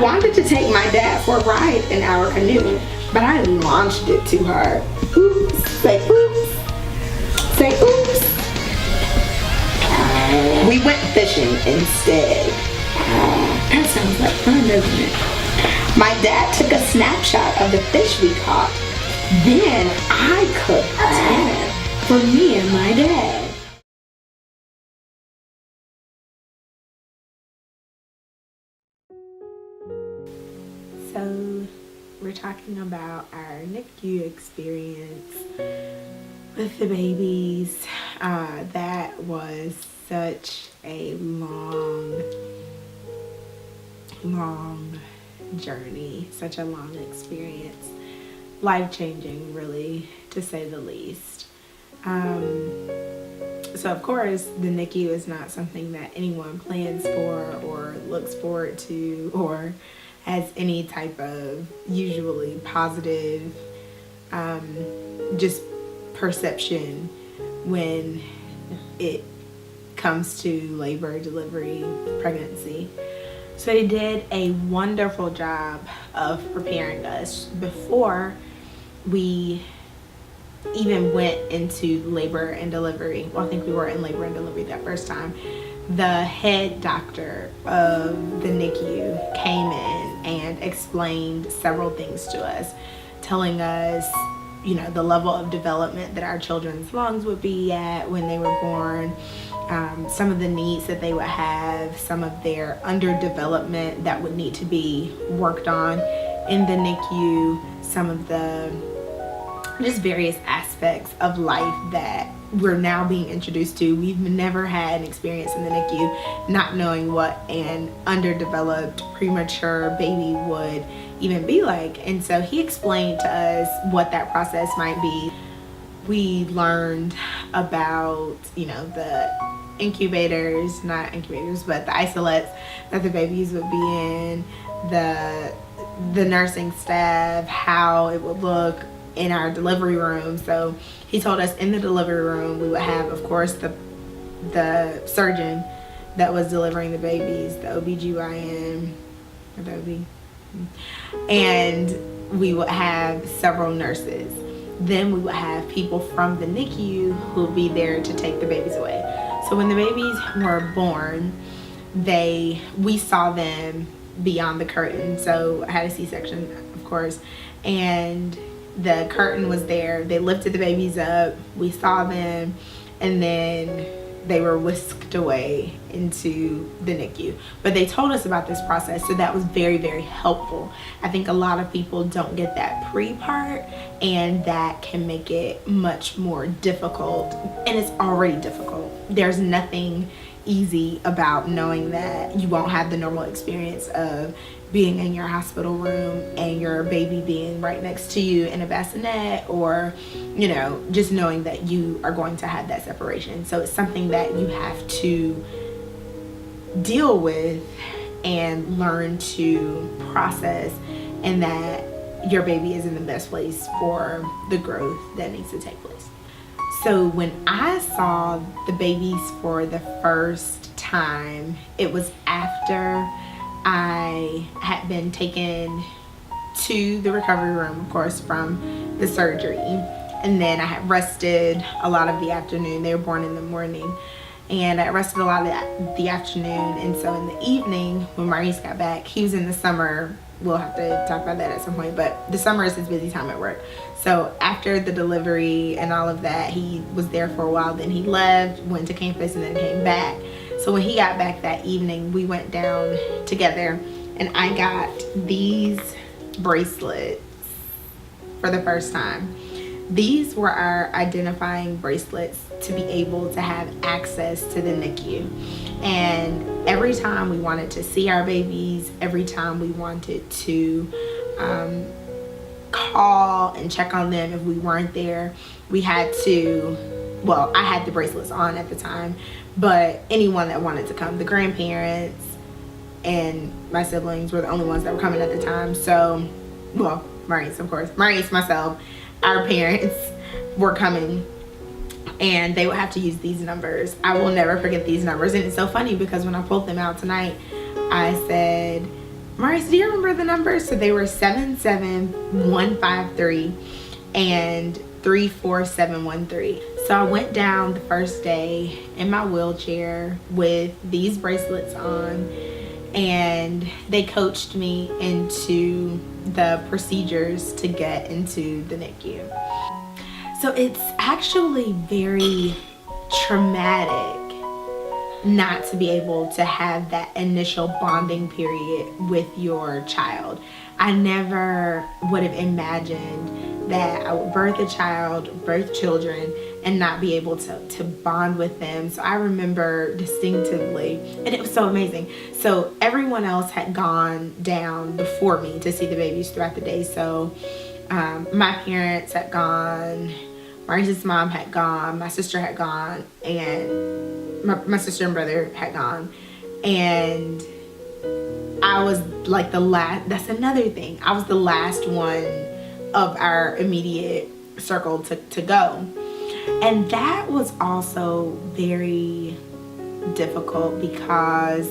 Wanted to take my dad for a ride in our canoe, but I launched it too hard. Oops, say oops, say oops. We went fishing instead. That sounds like fun, doesn't it? My dad took a snapshot of the fish we caught. Then I cooked dinner for me and my dad. So we're talking about our NICU experience with the babies. That was such a long journey, such a long experience. Life-changing, really, to say the least. So of course, the NICU is not something that anyone plans for or looks forward to or has any type of usually positive just perception when it comes to labor, delivery, pregnancy. So they did a wonderful job of preparing us before we even went into labor and delivery. Well, I think we were in labor and delivery that first time. The head doctor of the NICU came in and explained several things to us, telling us, you know, the level of development that our children's lungs would be at when they were born, some of the needs that they would have, some of their underdevelopment that would need to be worked on in the NICU, some of the just various aspects of life that we're now being introduced to. We've never had an experience in the NICU, not knowing what an underdeveloped premature baby would even be like. And so he explained to us what that process might be. We learned about, you know, the incubators, not incubators, but the isolates that the babies would be in, the nursing staff, how it would look in our delivery room. So he told us in the delivery room we would have, of course, the surgeon that was delivering the babies, the OBGYN, or the OB, and we would have several nurses. Then we would have people from the NICU who would be there to take the babies away. So when the babies were born, we saw them beyond the curtain. So I had a C-section, of course, and the curtain was there. They lifted the babies up, we saw them, and then they were whisked away into the NICU. But they told us about this process, so that was very, very helpful. I think a lot of people don't get that pre-part, and that can make it much more difficult, and it's already difficult. There's nothing easy about knowing that you won't have the normal experience of being in your hospital room and your baby being right next to you in a bassinet, or just knowing that you are going to have that separation. So it's something that you have to deal with and learn to process, and that your baby is in the best place for the growth that needs to take place. So when I saw the babies for the first time, it was after I had been taken to the recovery room, of course, from the surgery. And then I had rested a lot of the afternoon. They were born in the morning. And I rested a lot of the afternoon. And so in the evening, when Maurice got back, he was in the summer. We'll have to talk about that at some point. But the summer is his busy time at work. So after the delivery and all of that, he was there for a while. Then he left, went to campus, and then came back. So when he got back that evening, we went down together, and I got these bracelets for the first time. These were our identifying bracelets to be able to have access to the NICU. And every time we wanted to see our babies, every time we wanted to call and check on them if we weren't there, we had to, well, I had the bracelets on at the time, but anyone that wanted to come, the grandparents and my siblings were the only ones that were coming at the time. So, well, Maurice, of course, Maurice, myself, our parents were coming, and they would have to use these numbers. I will never forget these numbers. And it's so funny because when I pulled them out tonight, I said, Maurice, do you remember the numbers? So they were 77153 and 34713. So I went down the first day in my wheelchair with these bracelets on, and they coached me into the procedures to get into the NICU. So it's actually very traumatic not to be able to have that initial bonding period with your child. I never would have imagined that I would birth a child, birth children, and not be able to bond with them. So I remember distinctively, and it was so amazing. So everyone else had gone down before me to see the babies throughout the day. So my parents had gone, Maurice's mom had gone, my sister had gone, and my sister and brother had gone. And I was like the last, that's another thing. I was the last one of our immediate circle to go. And that was also very difficult because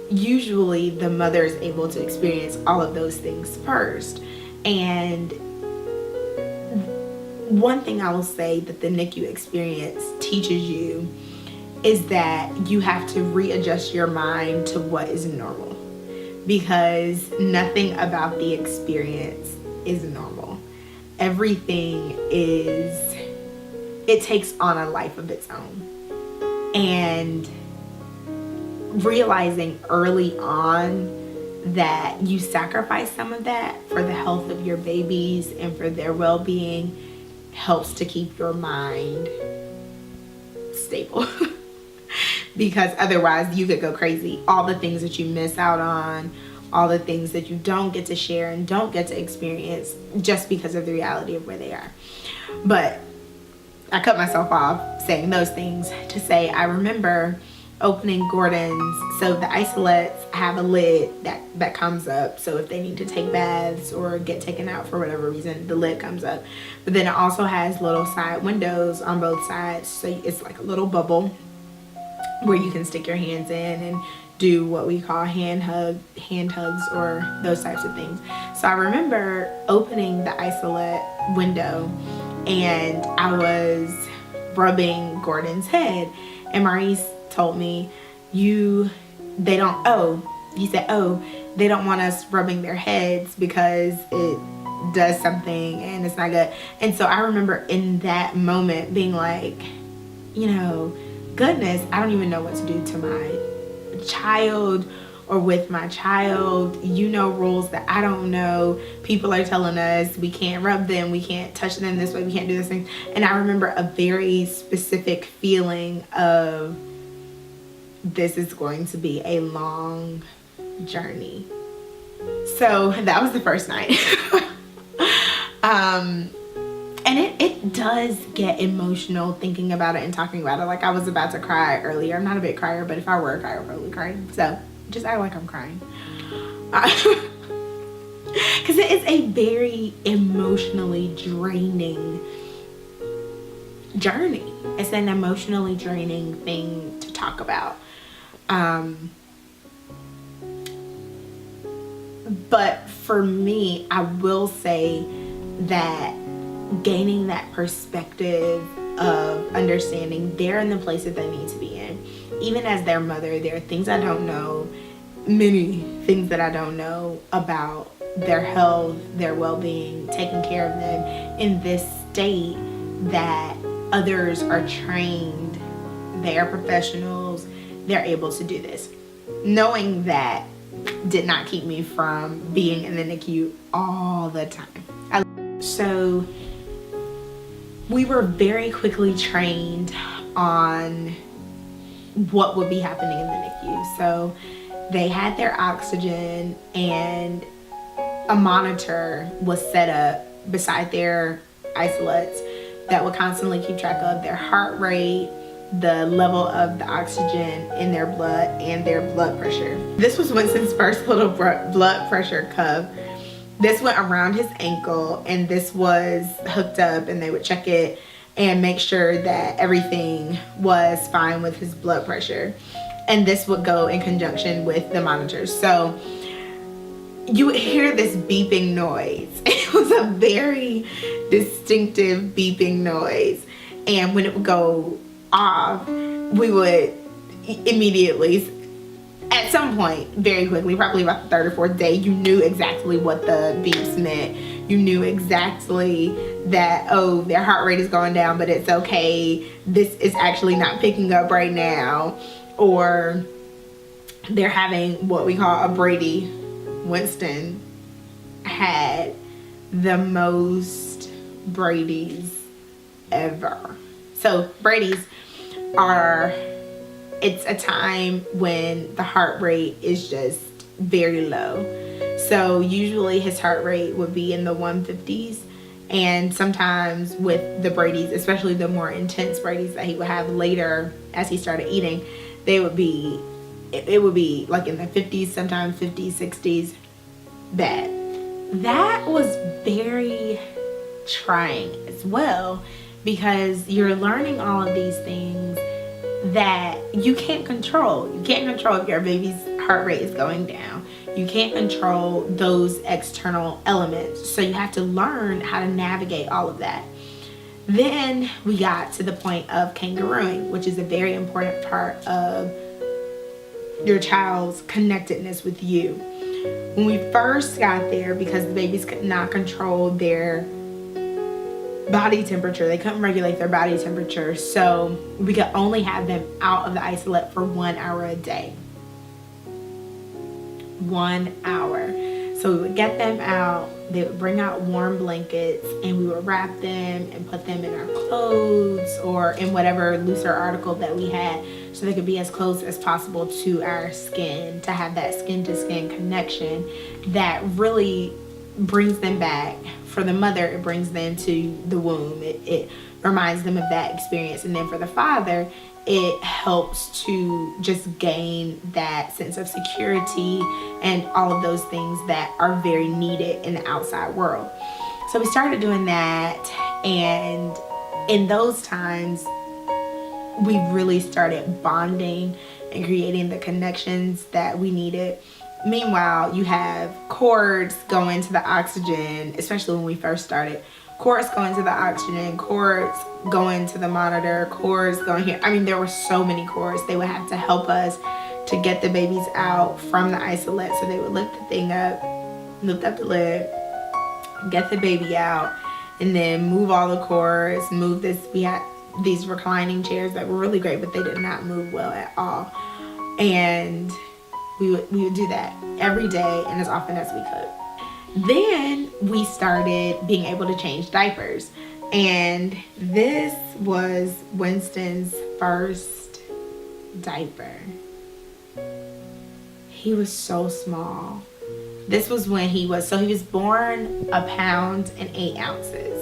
usually the mother is able to experience all of those things first. And one thing I will say that the NICU experience teaches you is that you have to readjust your mind to what is normal, because nothing about the experience is normal. Everything it takes on a life of its own. And realizing early on that you sacrifice some of that for the health of your babies and for their well-being helps to keep your mind stable. Because otherwise you could go crazy. All the things that you miss out on, all the things that you don't get to share and don't get to experience just because of the reality of where they are. But I cut myself off saying those things to say I remember opening Gordon's. So the isolates have a lid that comes up, so if they need to take baths or get taken out for whatever reason, the lid comes up. But then it also has little side windows on both sides, so it's like a little bubble where you can stick your hands in and do what we call hand hugs or those types of things. So I remember opening the isolate window and I was rubbing Gordon's head, and Maurice told me, they don't want us rubbing their heads because it does something and it's not good. And so I remember in that moment being like, goodness, I don't even know what to do to my child or with my child. You know, rules that I don't know. People are telling us we can't rub them, we can't touch them this way, we can't do this thing. And I remember a very specific feeling of, this is going to be a long journey. So that was the first night. And it does get emotional thinking about it and talking about it. Like, I was about to cry earlier. I'm not a big crier, but if I were a crier, I would probably cry. So just act like I'm crying. Because it is a very emotionally draining journey. It's an emotionally draining thing to talk about. But for me, I will say that gaining that perspective of understanding they're in the place that they need to be in. Even as their mother, there are things I don't know, many things that I don't know about their health, their well-being, taking care of them in this state that others are trained, they are professionals, they're able to do this. Knowing that did not keep me from being in the NICU all the time. So we were very quickly trained on what would be happening in the NICU. So they had their oxygen, and a monitor was set up beside their isolates that would constantly keep track of their heart rate, the level of the oxygen in their blood, and their blood pressure. This was Winston's first little blood pressure cuff. This went around his ankle, and this was hooked up, and they would check it and make sure that everything was fine with his blood pressure. And this would go in conjunction with the monitors. So you would hear this beeping noise. It was a very distinctive beeping noise. And when it would go off, we would immediately, at some point, very quickly, probably about the third or fourth day, you knew exactly what the beeps meant. You knew exactly that, oh, their heart rate is going down, but it's okay. This is actually not picking up right now. Or they're having what we call a Brady. Winston had the most Brady's ever. So Brady's are, it's a time when the heart rate is just very low. So usually his heart rate would be in the 150s, and sometimes with the Brady's, especially the more intense Brady's that he would have later as he started eating, they would be, it would be like in the 50s, sometimes 50s, 60s, bad. That was very trying as well, because you're learning all of these things that you can't control. You can't control if your baby's heart rate is going down. You can't control those external elements. So you have to learn how to navigate all of that. Then we got to the point of kangarooing, which is a very important part of your child's connectedness with you. When we first got there, because the babies could not control their body temperature, they couldn't regulate their body temperature, so we could only have them out of the isolate for 1 hour a day. 1 hour. So we would get them out, they would bring out warm blankets, and we would wrap them and put them in our clothes or in whatever looser article that we had, so they could be as close as possible to our skin, to have that skin to skin connection that really brings them back. For the mother, it brings them to the womb. It reminds them of that experience. And then for the father, it helps to just gain that sense of security and all of those things that are very needed in the outside world. So we started doing that, and in those times, we really started bonding and creating the connections that we needed. Meanwhile, you have cords going to the oxygen, especially when we first started. Cords going to the oxygen, cords going to the monitor, cords going here. I mean, there were so many cords. They would have to help us to get the babies out from the isolate. So they would lift the thing up, lift up the lid, get the baby out, and then move all the cords, move this. We had these reclining chairs that were really great, but they did not move well at all. And we would do that every day and as often as we could. Then we started being able to change diapers. And this was Winston's first diaper. He was so small. This was when he was born 1 pound and 8 ounces.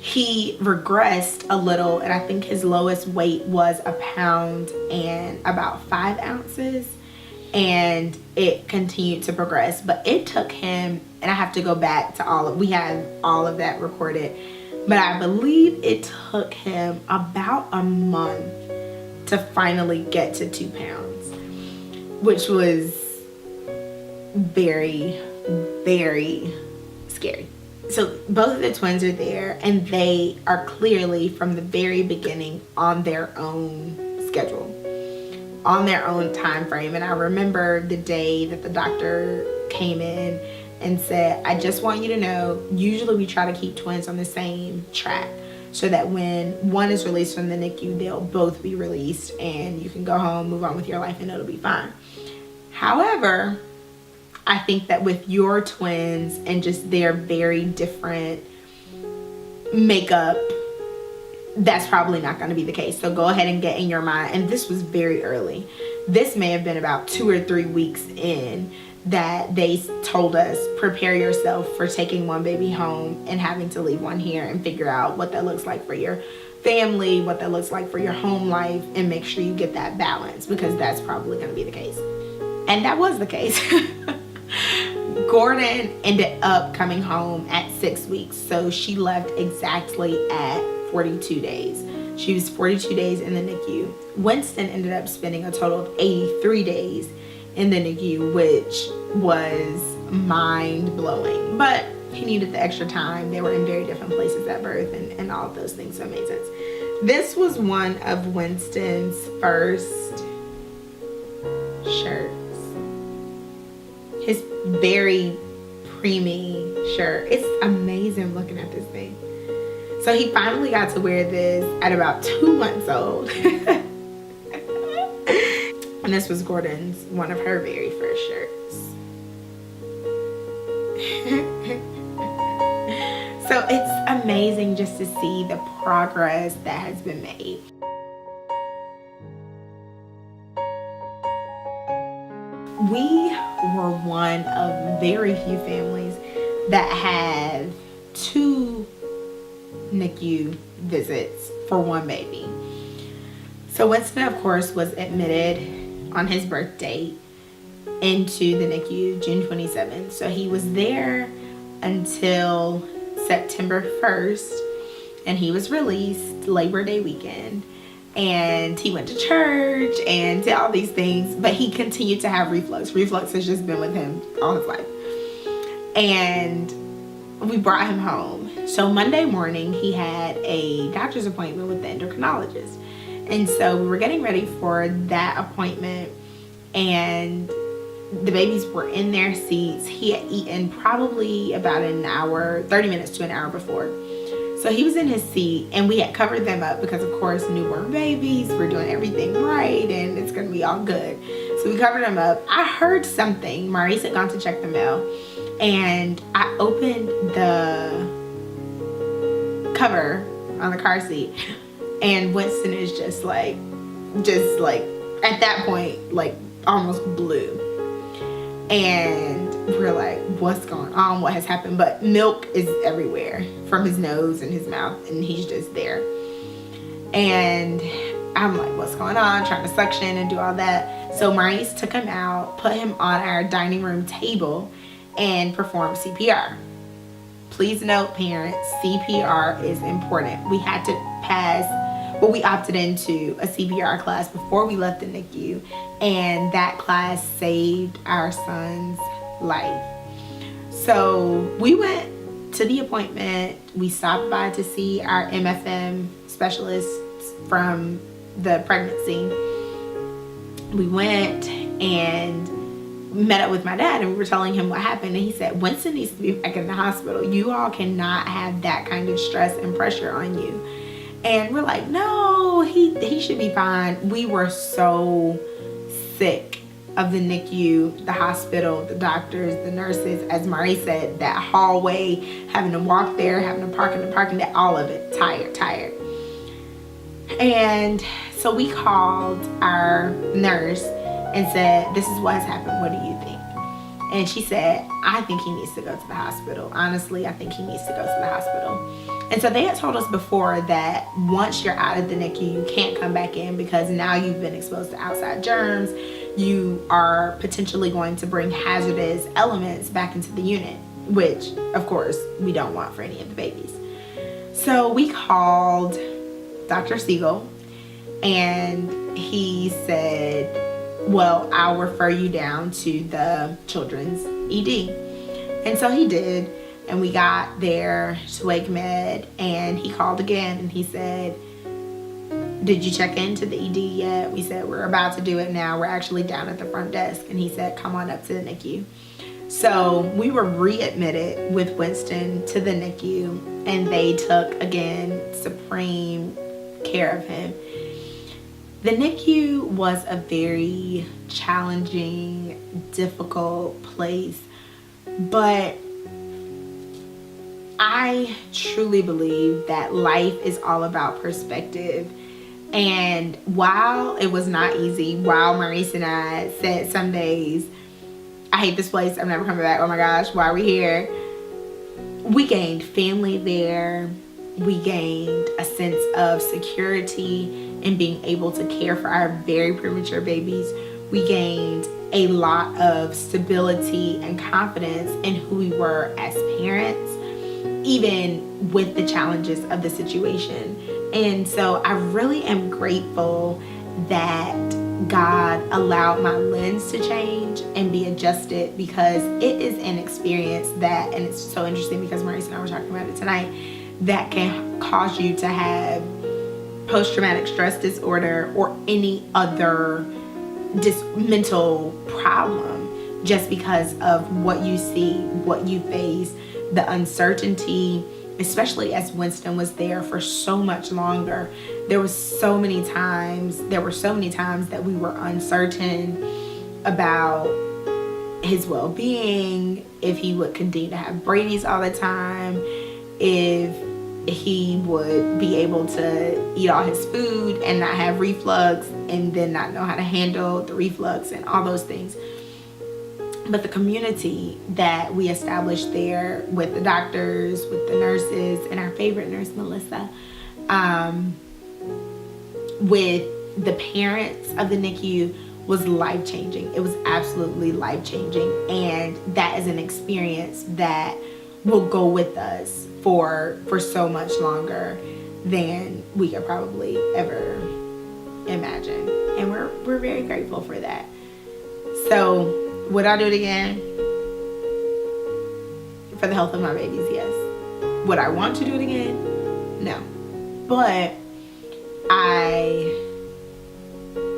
He regressed a little, and I think his lowest weight was 1 pound and about 5 ounces. And it continued to progress, but it took him, and I have to go back to we have all of that recorded, but I believe it took him about a month to finally get to 2 pounds, which was very, very scary. So both of the twins are there, and they are clearly from the very beginning on their own schedule, on their own time frame. And I remember the day that the doctor came in and said, I just want you to know, usually we try to keep twins on the same track so that when one is released from the NICU, they'll both be released and you can go home, move on with your life, and it'll be fine. However, I think that with your twins and just their very different makeup, that's probably not going to be the case. So go ahead and get in your mind. And this was very early. This may have been about 2 or 3 weeks in that they told us, prepare yourself for taking one baby home and having to leave one here, and figure out what that looks like for your family, what that looks like for your home life, and make sure you get that balance, because that's probably going to be the case. And that was the case. Gordon ended up coming home at 6 weeks. So she left exactly at 42 days. She was 42 days in the NICU. Winston ended up spending a total of 83 days in the NICU, which was mind-blowing. But he needed the extra time. They were in very different places at birth, and all of those things, so it made sense. This was one of Winston's first shirts. His very preemie shirt. It's amazing looking at this thing. So he finally got to wear this at about 2 months old. And this was Gordon's, one of her very first shirts. So it's amazing just to see the progress that has been made. We were one of very few families that have 2 NICU visits for one baby. So Winston, of course, was admitted on his birth date into the NICU, June 27th. So he was there until September 1st, and he was released Labor Day weekend. And he went to church and did all these things, but he continued to have reflux. Reflux has just been with him all his life. And we brought him home. So Monday morning, he had a doctor's appointment with the endocrinologist. And so we were getting ready for that appointment, and the babies were in their seats. He had eaten probably about an hour, 30 minutes to an hour before. So he was in his seat, and we had covered them up because, of course, newborn babies, we're doing everything right, and it's going to be all good. So we covered them up. I heard something. Maurice had gone to check the mail, and I opened the cover on the car seat, and Winston is just like at that point, like almost blue. And we're like, what's going on? What has happened? But milk is everywhere from his nose and his mouth, and he's just there. And I'm like, what's going on? Trying to suction and do all that. So Maurice took him out, put him on our dining room table, and performed CPR. Please note, parents, CPR is important. We had to we opted into a CPR class before we left the NICU, and that class saved our son's life. So we went to the appointment. We stopped by to see our MFM specialists from the pregnancy. We went and met up with my dad, and we were telling him what happened, and he said, Winston needs to be back in the hospital. You all cannot have that kind of stress and pressure on you. And we're like, no, he should be fine. We were so sick of the NICU, the hospital, the doctors, the nurses. As Mari said, that hallway, having to walk there, having to park in the parking lot, all of it. Tired. And so we called our nurse and said, this is what has happened. What do you think? And she said, I think he needs to go to the hospital. Honestly, I think he needs to go to the hospital. And so they had told us before that once you're out of the NICU, you can't come back in because now you've been exposed to outside germs. You are potentially going to bring hazardous elements back into the unit, which, of course, we don't want for any of the babies. So we called Dr. Siegel, and he said, well, I'll refer you down to the children's ED. And so he did, and we got there to Wake Med, and he called again, and he said, did you check into the ED yet? We said, we're about to do it now. We're actually down at the front desk. And he said, come on up to the NICU. So we were readmitted with Winston to the NICU, and they took, again, supreme care of him. The NICU was a very challenging, difficult place, but I truly believe that life is all about perspective. And while it was not easy, while Maurice and I said some days, I hate this place, I'm never coming back, oh my gosh, why are we here? We gained family there. We gained a sense of security in being able to care for our very premature babies. We gained a lot of stability and confidence in who we were as parents, even with the challenges of the situation. And so I really am grateful that God allowed my lens to change and be adjusted, because it is an experience that, and it's so interesting because Maurice and I were talking about it tonight, that can cause you to have post-traumatic stress disorder or any other mental problem just because of what you see, what you face, the uncertainty, especially as Winston was there for so much longer. There were so many times that we were uncertain about his well-being, if he would continue to have Brady's all the time, if he would be able to eat all his food and not have reflux and then not know how to handle the reflux and all those things. But the community that we established there with the doctors, with the nurses, and our favorite nurse, Melissa, with the parents of the NICU was life-changing. It was absolutely life-changing. And that is an experience that will go with us for so much longer than we could probably ever imagine. And we're very grateful for that. So would I do it again? For the health of my babies, yes. Would I want to do it again? No. But I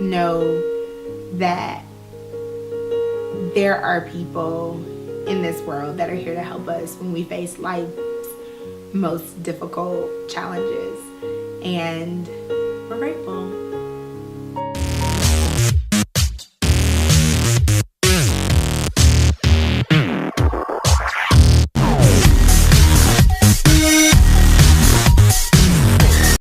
know that there are people in this world that are here to help us when we face life's most difficult challenges. And we're grateful.